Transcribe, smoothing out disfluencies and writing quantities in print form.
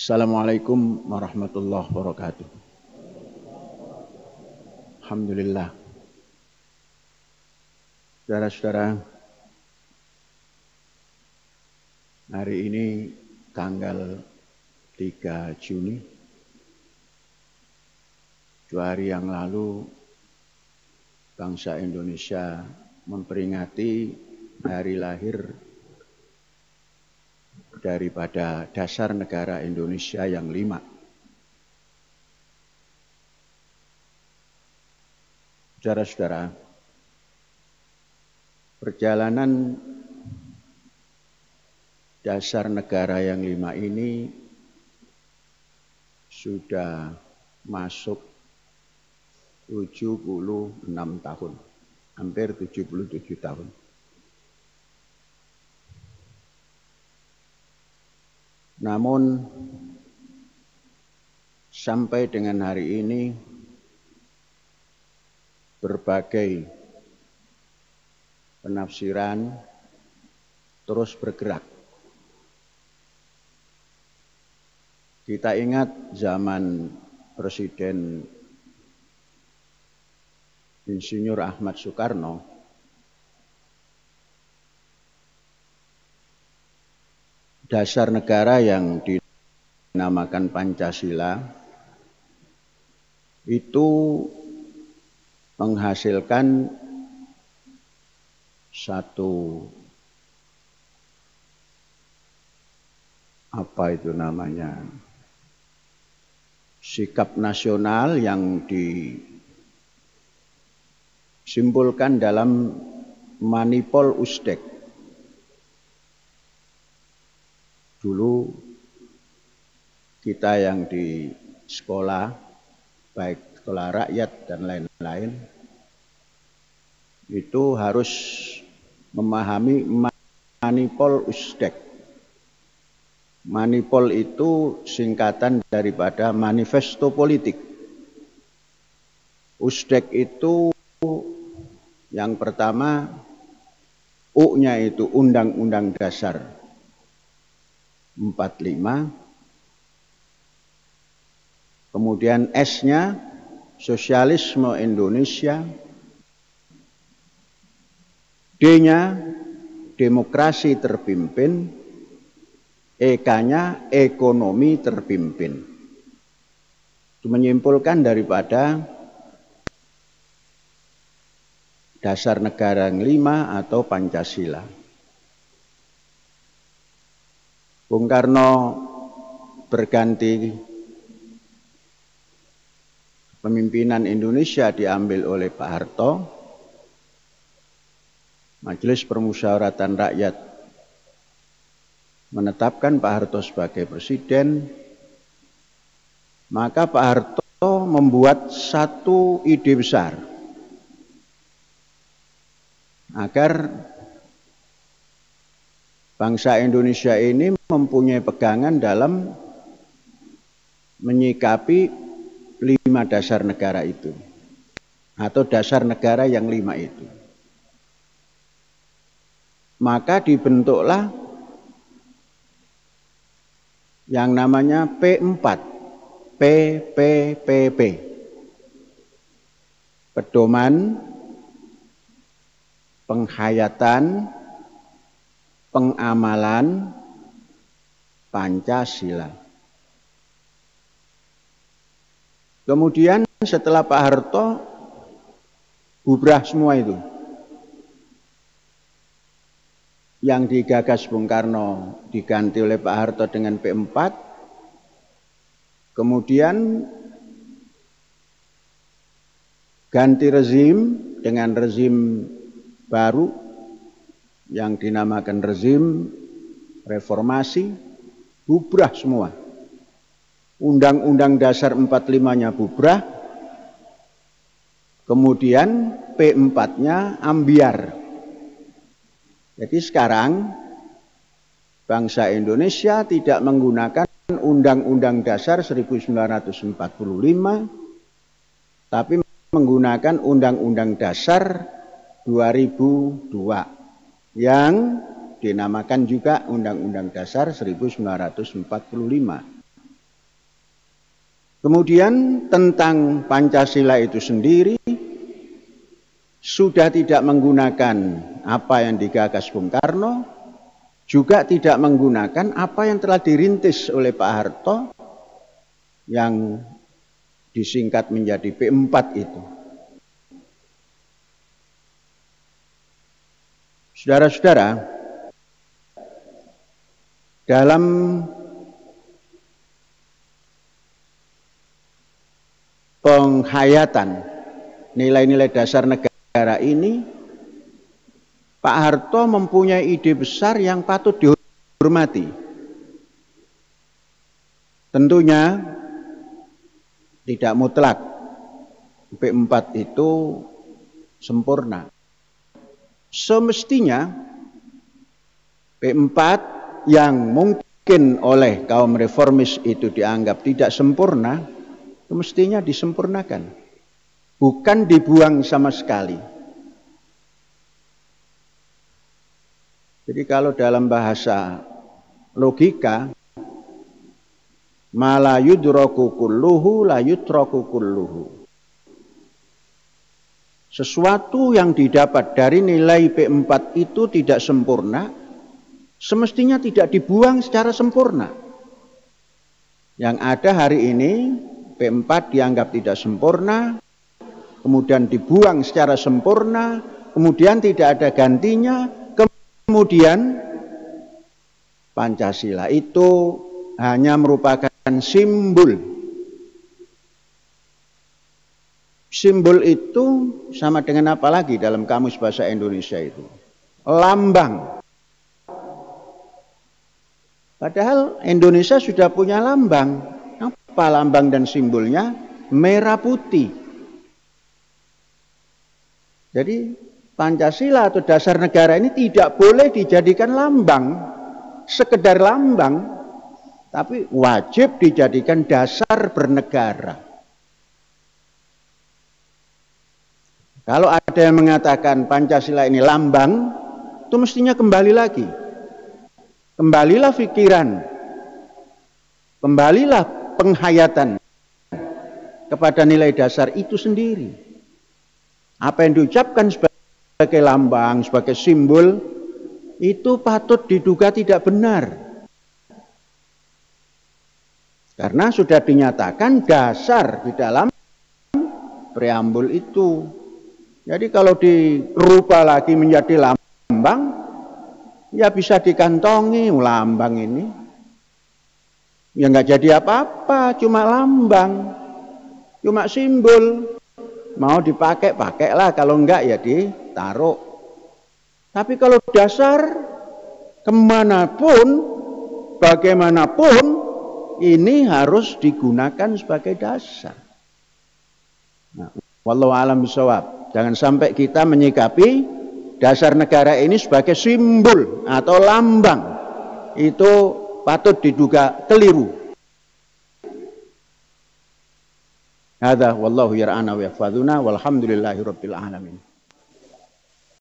Assalamualaikum warahmatullahi wabarakatuh. Alhamdulillah. Saudara-saudara, hari ini tanggal 3 Juni. 2 hari yang lalu bangsa Indonesia memperingati hari lahir daripada dasar negara Indonesia yang 5. Saudara-saudara, perjalanan dasar negara yang 5 ini sudah masuk 76 tahun, hampir 77 tahun. Namun sampai dengan hari ini berbagai penafsiran terus bergerak. Kita ingat zaman Presiden Insinyur Ahmad Soekarno, dasar negara yang dinamakan Pancasila itu menghasilkan satu sikap nasional yang disimpulkan dalam Manipol Usdek. Dulu kita yang di sekolah, baik sekolah rakyat dan lain-lain, itu harus memahami Manipol Usdek. Manipol itu singkatan daripada manifesto politik. Usdek itu yang pertama, U-nya itu Undang-Undang Dasar 45, kemudian S-nya Sosialisme Indonesia, D-nya Demokrasi Terpimpin, E-nya Ekonomi Terpimpin. Itu menyimpulkan daripada dasar negara yang 5 atau Pancasila. Bung Karno berganti, pemimpinan Indonesia diambil oleh Pak Harto, Majelis Permusyawaratan Rakyat menetapkan Pak Harto sebagai presiden, maka Pak Harto membuat satu ide besar agar bangsa Indonesia ini mempunyai pegangan dalam menyikapi 5 dasar negara itu, atau dasar negara yang 5 itu. Maka dibentuklah yang namanya P4, PPPP, Pedoman Penghayatan Pengamalan Pancasila. Kemudian setelah Pak Harto bubrah semua itu. Yang digagas Bung Karno diganti oleh Pak Harto dengan P4. Kemudian ganti rezim dengan rezim baru yang dinamakan rezim reformasi, bubrah semua. Undang-Undang Dasar 45-nya bubrah, kemudian P4-nya ambiar. Jadi sekarang bangsa Indonesia tidak menggunakan Undang-Undang Dasar 1945, tapi menggunakan Undang-Undang Dasar 2002 yang dinamakan juga Undang-Undang Dasar 1945. Kemudian tentang Pancasila itu sendiri sudah tidak menggunakan apa yang digagas Bung Karno, juga tidak menggunakan apa yang telah dirintis oleh Pak Harto yang disingkat menjadi P4 itu. Saudara-saudara, dalam penghayatan nilai-nilai dasar negara ini, Pak Harto mempunyai ide besar yang patut dihormati. Tentunya tidak mutlak P4 itu sempurna. Semestinya P4 yang mungkin oleh kaum reformis itu dianggap tidak sempurna, semestinya disempurnakan, bukan dibuang sama sekali. Jadi kalau dalam bahasa logika, ma la yudraku kulluhu la yutraku kulluhu. Sesuatu yang didapat dari nilai P4 itu tidak sempurna, semestinya tidak dibuang secara sempurna. Yang ada hari ini, P4 dianggap tidak sempurna, kemudian dibuang secara sempurna, kemudian tidak ada gantinya, kemudian Pancasila itu hanya merupakan simbol. Simbol itu sama dengan apa lagi dalam kamus bahasa Indonesia itu? Lambang. Padahal Indonesia sudah punya lambang. Apa lambang dan simbolnya? Merah putih. Jadi Pancasila atau dasar negara ini tidak boleh dijadikan lambang, sekedar lambang, tapi wajib dijadikan dasar bernegara. Kalau ada yang mengatakan Pancasila ini lambang, itu mestinya kembali lagi. Kembalilah pikiran, kembalilah penghayatan kepada nilai dasar itu sendiri. Apa yang diucapkan sebagai lambang, sebagai simbol, itu patut diduga tidak benar. Karena sudah dinyatakan dasar di dalam preambul itu. Jadi kalau dirubah lagi menjadi lambang, ya bisa dikantongi lambang ini. Ya nggak jadi apa-apa, cuma lambang, cuma simbol. Mau dipakai, pakailah, kalau enggak ya ditaruh. Tapi kalau dasar, kemanapun, bagaimanapun, ini harus digunakan sebagai dasar. Nah, wallahu a'lam bishawab. Jangan sampai kita menyikapi dasar negara ini sebagai simbol atau lambang. Itu patut diduga keliru. Hadza wallahu yar'ana wa yahfazuna walhamdulillahi rabbil alamin.